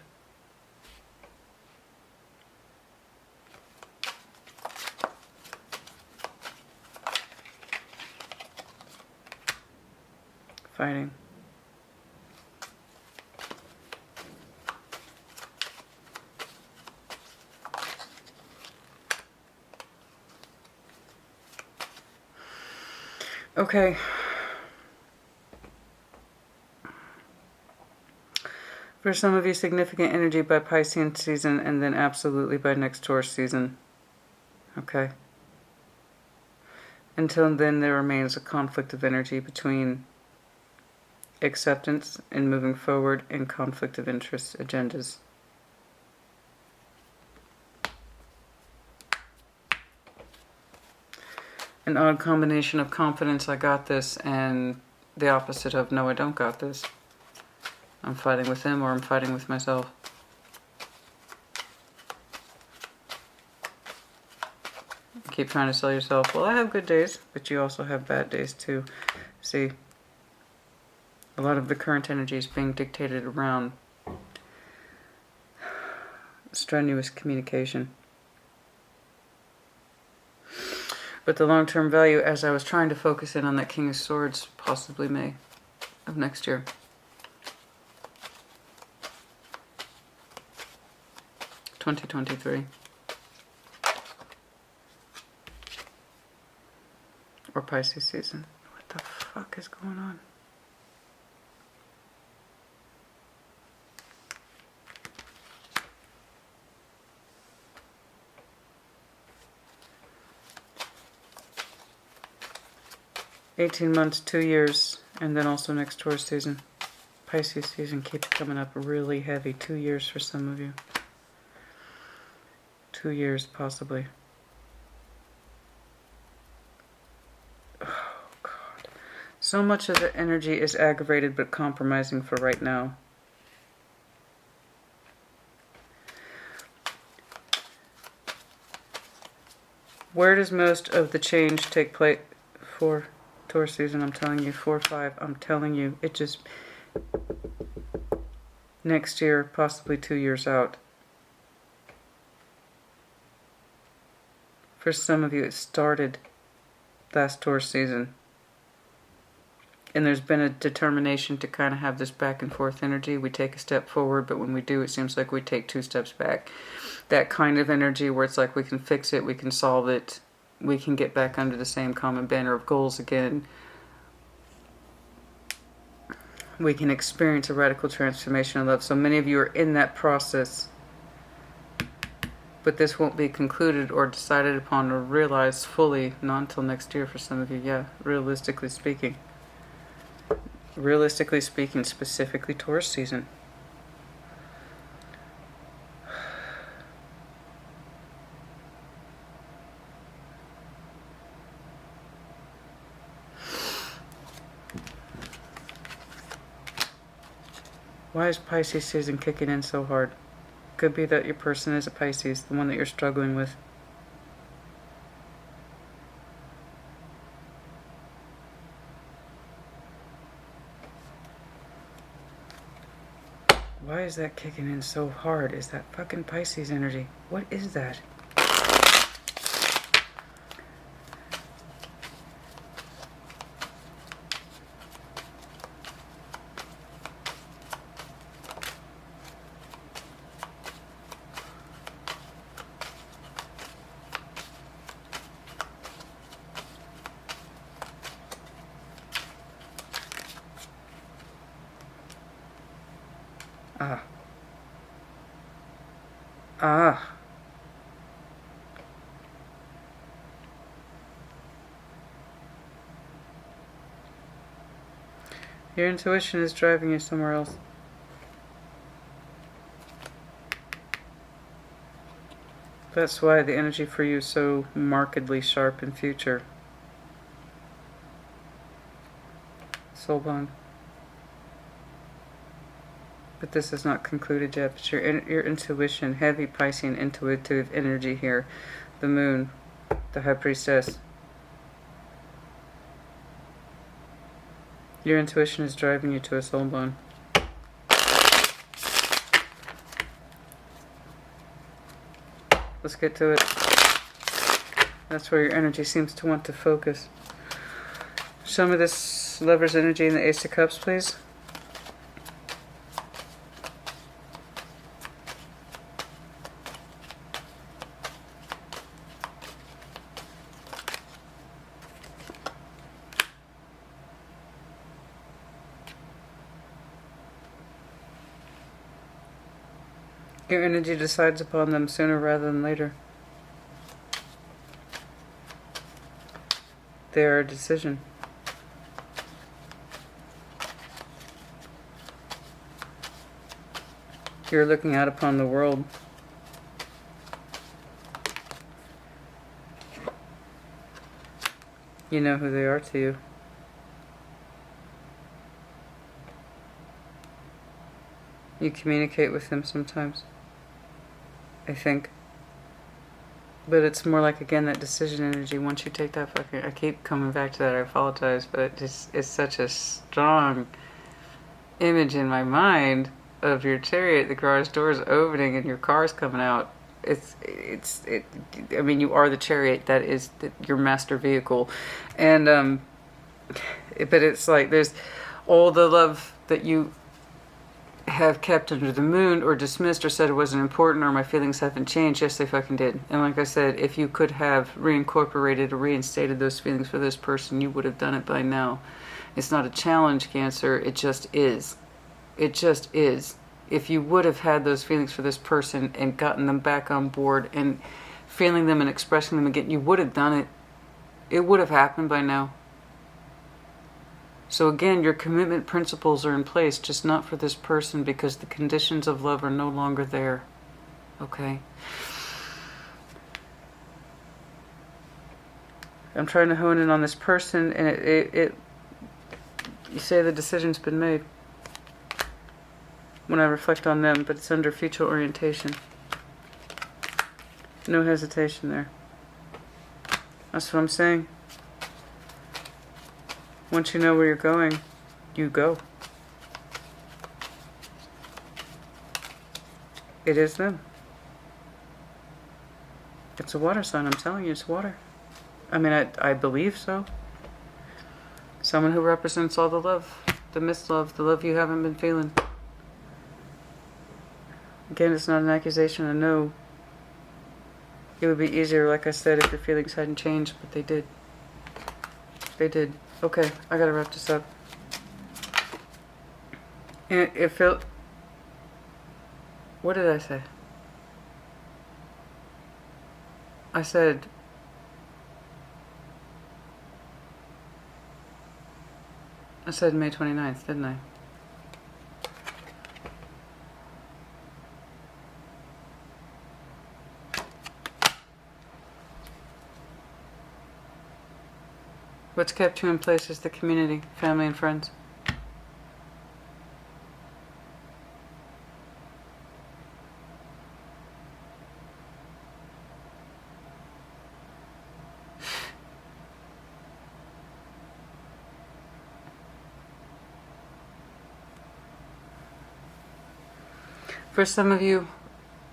Fighting. Okay. For some of you, significant energy by Piscean season, and then absolutely by next Taurus season. Okay. Until then, there remains a conflict of energy between acceptance and moving forward and conflict of interest agendas. An odd combination of confidence, I got this, and the opposite of, no, I don't got this. I'm fighting with him or I'm fighting with myself. You keep trying to sell yourself, well, I have good days, but you also have bad days too. See, A lot of the current energy is being dictated around strenuous communication. But the long-term value, as I was trying to focus in on that King of Swords, possibly May of next year. (2023). Or Pisces season. What the fuck is going on? $18 months, 2 years, and then also next Taurus season. Pisces season keeps coming up really heavy. 2 years for some of you. 2 years, possibly. Oh, God. So much of the energy is aggravated but compromising for right now. Where does most of the change take place? For Taurus season, I'm telling you. 4-5, I'm telling you. It just... next year, possibly 2 years out. For some of you, it started last Taurus season. And there's been a determination to kind of have this back and forth energy. We take a step forward, but when we do, it seems like we take 2 steps back. That kind of energy where it's like we can fix it, we can solve it, we can get back under the same common banner of goals again. We can experience a radical transformation of love. So many of you are in that process. But this won't be concluded or decided upon or realized fully, not until next year for some of you, yeah, realistically speaking. Realistically speaking, specifically Taurus season. Why is Pisces season kicking in so hard? Could be that your person is a Pisces, the one that you're struggling with. Why is that kicking in so hard? Is that fucking Pisces energy? What is that? Your intuition is driving you somewhere else. That's why the energy for you is so markedly sharp in future. Soul bond. But this is not concluded yet. But your intuition, heavy Piscean intuitive energy here. The moon, the high priestess. Your intuition is driving you to a soul bond. Let's get to it. That's where your energy seems to want to focus. Show me this Lover's energy in the Ace of Cups, please. Your energy decides upon them sooner rather than later. They are a decision. You're looking out upon the world. You know who they are to you. You communicate with them sometimes, I think. But it's more like, again, that decision energy. Once you take that fucking... I keep coming back to that, I apologize, but it's such a strong image in my mind of your chariot, the garage doors opening and your car's coming out. I mean, you are the chariot. That is your master vehicle. And, but it's like there's all the love that you have kept under the moon or dismissed or said it wasn't important or my feelings haven't changed. Yes, they fucking did. And like I said, if you could have reincorporated or reinstated those feelings for this person, you would have done it by now. It's not a challenge, Cancer. It just is. It just is. If you would have had those feelings for this person and gotten them back on board and feeling them and expressing them again, you would have done it. It would have happened by now. So again, your commitment principles are in place, just not for this person because the conditions of love are no longer there. Okay? I'm trying to hone in on this person, and you say the decision's been made when I reflect on them, but it's under future orientation. No hesitation there. That's what I'm saying. Once you know where you're going, you go. It is them. It's a water sign, I'm telling you, it's water. I mean, I believe so. Someone who represents all the love, the missed love, the love you haven't been feeling. Again, it's not an accusation, I know. It would be easier, like I said, if your feelings hadn't changed, but they did. They did. Okay, I gotta wrap this up. And it felt... What did I say? I said... May 29th, didn't I? What's kept you in place is the community, family and friends. For some of you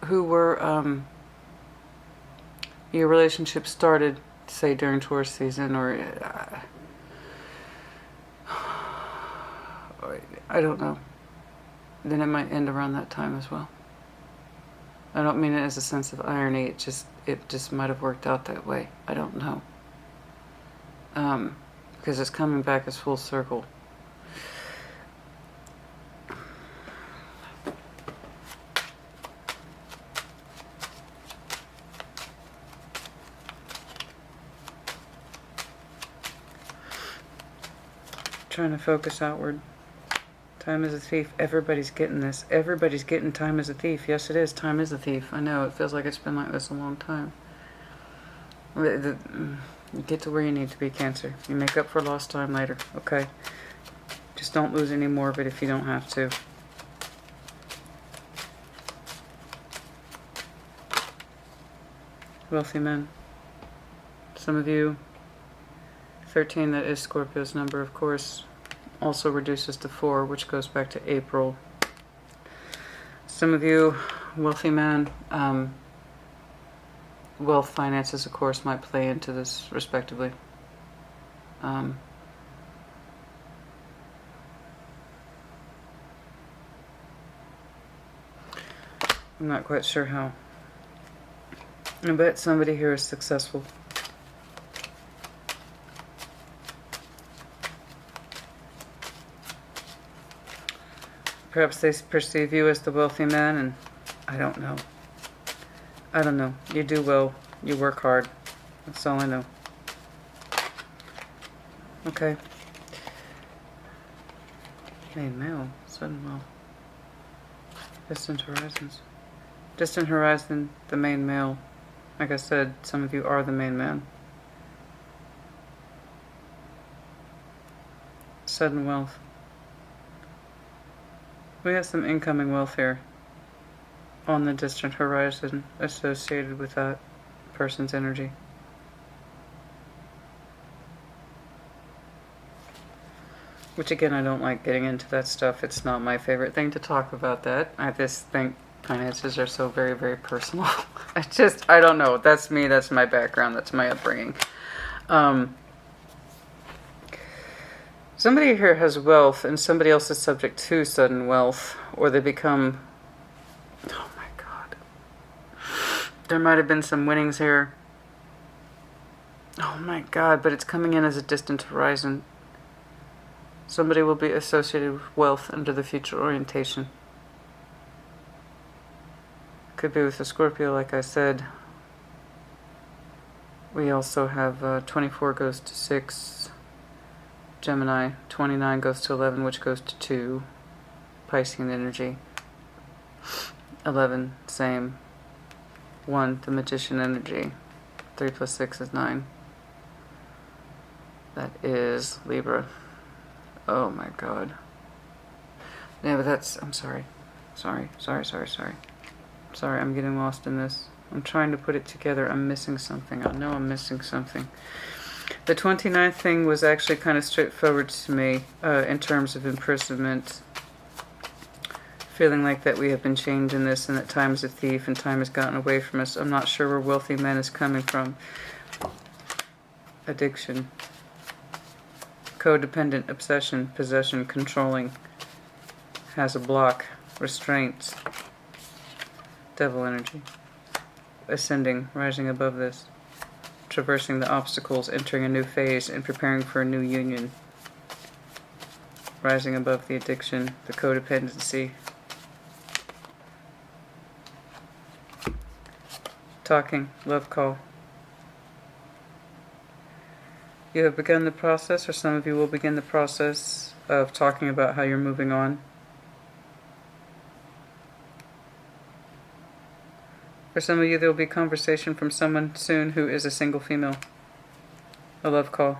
who were, your relationship started, say, during Taurus season, or I don't know, then it might end around that time as well. I don't mean it as a sense of irony, it just might have worked out that way. I don't know. Because it's coming back as full circle. Trying to focus outward. Time is a thief. Everybody's getting this. Everybody's getting time is a thief. Yes, it is. Time is a thief. I know. It feels like it's been like this a long time. You get to where you need to be, Cancer. You make up for lost time later. Okay? Just don't lose any more of it if you don't have to. Wealthy men. Some of you... 13, that is Scorpio's number, of course, also reduces to 4, which goes back to April. Some of you, wealthy man, wealth, finances, of course, might play into this, respectively. I'm not quite sure how. I bet somebody here is successful. Perhaps they perceive you as the wealthy man, and I don't know. I don't know. You do well. You work hard. That's all I know. Okay. Main male. Sudden wealth. Distant horizons. Distant horizon, the main male. Like I said, some of you are the main man. Sudden wealth. We have some incoming wealth here on the distant horizon associated with that person's energy. Which again, I don't like getting into that stuff. It's not my favorite thing to talk about that. I just think finances are so very, very personal. I don't know. That's me. That's my background. That's my upbringing. Somebody here has wealth and somebody else is subject to sudden wealth, or they become, oh my God. There might have been some winnings here. Oh my God, but it's coming in as a distant horizon. Somebody will be associated with wealth under the future orientation. Could be with a Scorpio, like I said. We also have 24 goes to 6. Gemini, 29 goes to 11, which goes to 2. Pisces energy. 11, same. 1, the Magician energy. 3 plus 6 is 9. That is Libra. Oh my God. Yeah, but that's, I'm sorry. Sorry, I'm getting lost in this. I'm trying to put it together. I'm missing something. I know I'm missing something. The 29th thing was actually kind of straightforward to me in terms of imprisonment. Feeling like that we have been chained in this and that time is a thief and time has gotten away from us. I'm not sure where wealthy men is coming from. Addiction. Codependent, obsession, possession, controlling. Has a block. Restraints. Devil energy. Ascending, rising above this. Traversing the obstacles, entering a new phase, and preparing for a new union. Rising above the addiction, the codependency. Talking, love call. You have begun the process, or some of you will begin the process of talking about how you're moving on. For some of you, there will be conversation from someone soon who is a single female. A love call.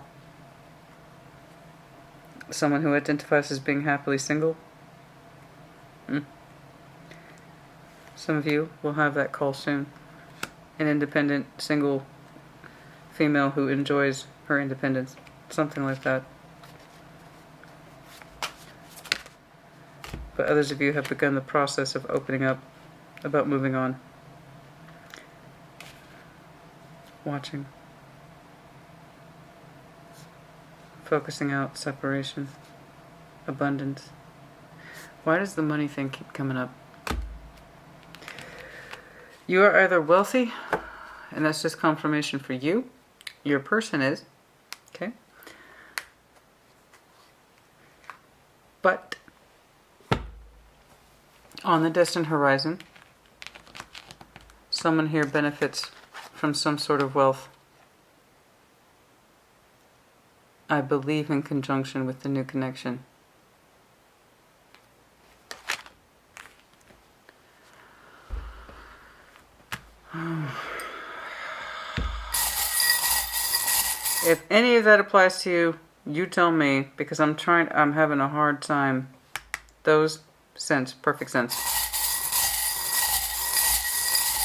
Someone who identifies as being happily single. Some of you will have that call soon. An independent, single female who enjoys her independence. Something like that. But others of you have begun the process of opening up about moving on. Watching. Focusing out, separation, abundance. Why does the money thing keep coming up? You are either wealthy, and that's just confirmation for you. Your person is, okay? But on the distant horizon, someone here benefits from some sort of wealth. I believe in conjunction with the new connection. If any of that applies to you, you tell me, because I'm having a hard time. Those sense, perfect sense.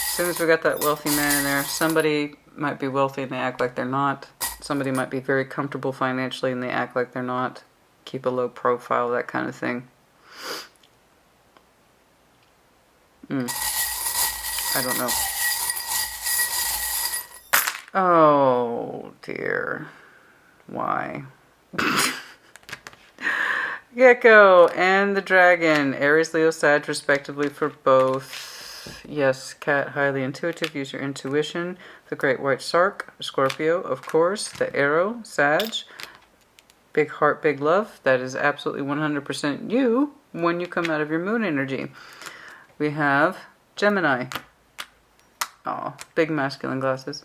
As soon as we got that wealthy man in there, somebody might be wealthy and they act like they're not. Somebody might be very comfortable financially and they act like they're not. Keep a low profile, that kind of thing. I don't know. Oh, dear. Why? Gecko and the dragon. Aries, Leo, Sag, respectively for both. Yes, cat, highly intuitive. Use your intuition. The great white shark, Scorpio, of course. The arrow, Sag. Big heart, big love. That is absolutely 100% you when you come out of your moon energy. We have Gemini. Oh, big masculine glasses.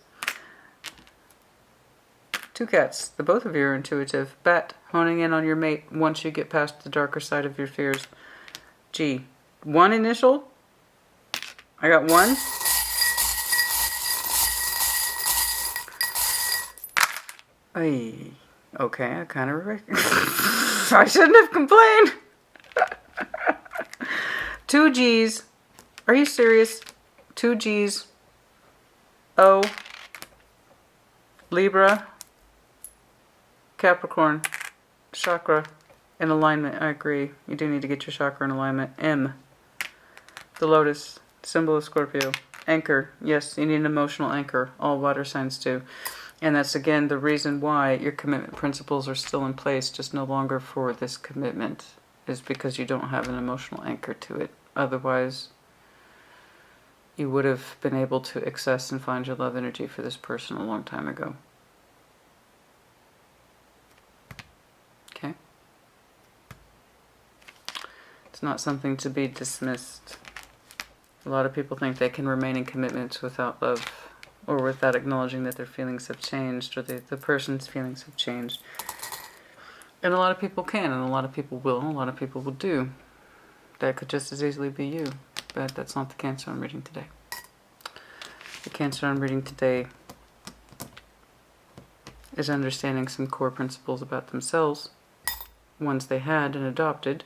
Two cats. The both of you are intuitive. Bat, honing in on your mate once you get past the darker side of your fears. G. One initial. I got one. Ay. Okay, I kind of I shouldn't have complained. 2 G's. Are you serious? 2 G's. O. Libra. Capricorn. Chakra. In alignment, I agree. You do need to get your chakra in alignment. M, the lotus, symbol of Scorpio. Anchor, yes, you need an emotional anchor. All water signs do. And that's, again, the reason why your commitment principles are still in place, just no longer for this commitment, is because you don't have an emotional anchor to it. Otherwise, you would have been able to access and find your love energy for this person a long time ago. Okay? It's not something to be dismissed. A lot of people think they can remain in commitments without love, or without acknowledging that their feelings have changed, or the person's feelings have changed. And a lot of people can, and a lot of people will, and a lot of people will do. That could just as easily be you, but that's not the Cancer I'm reading today. The Cancer I'm reading today is understanding some core principles about themselves, ones they had and adopted,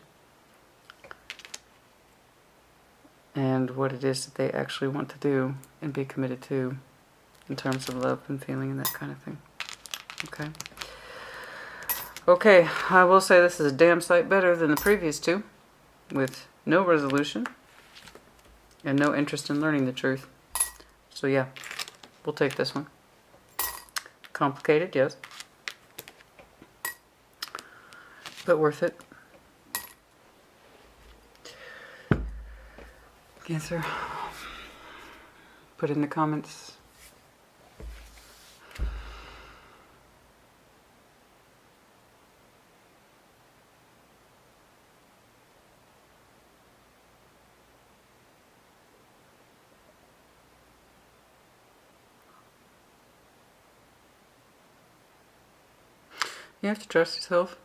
and what it is that they actually want to do and be committed to in terms of love and feeling and that kind of thing. Okay? Okay, I will say this is a damn sight better than the previous two, with no resolution and no interest in learning the truth. So yeah, we'll take this one. Complicated, yes, but worth it. Cancer, put in the comments. You have to trust yourself.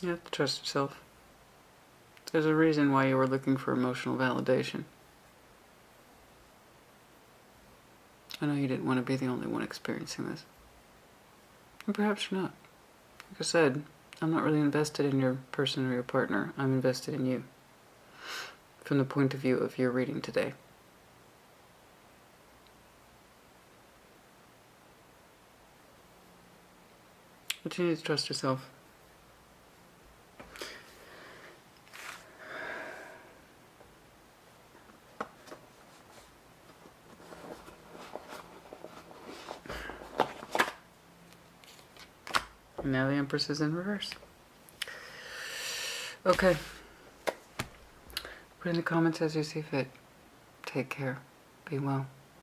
You have to trust yourself. There's a reason why you were looking for emotional validation. I know you didn't want to be the only one experiencing this. And perhaps you're not. Like I said, I'm not really invested in your person or your partner. I'm invested in you. From the point of view of your reading today. But you need to trust yourself. And now the Empress is in reverse. Okay. Put in the comments as you see fit. Take care. Be well.